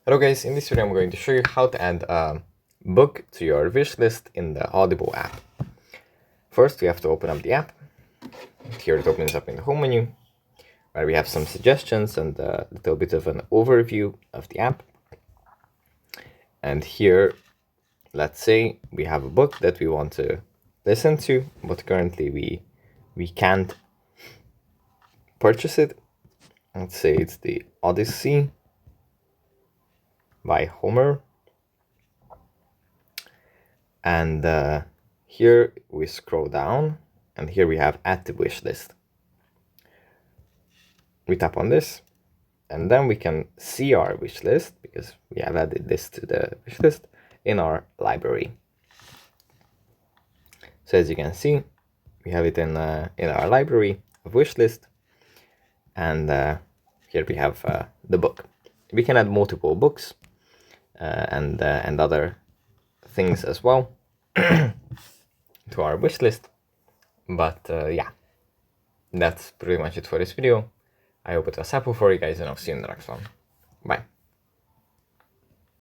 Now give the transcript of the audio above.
Hello guys, in this video I'm going to show you how to add a book to your wish list in the Audible app. First we have to open up the app. Here it opens up in the home menu, where we have some suggestions and a little bit of an overview of the app. And here, let's say we have a book that we want to listen to, but currently we can't purchase it. Let's say it's the Odyssey by Homer. And here we scroll down, and here we have add to wish list. We tap on this, and then we can see our wish list, because we have added this to the wish list in our library. So as you can see, we have it in our library of wish list, and here we have the book. We can add multiple books and other things as well to our wish list. But yeah, that's pretty much it for this video. I hope it was helpful for you guys, and I'll see you in the next one. Bye.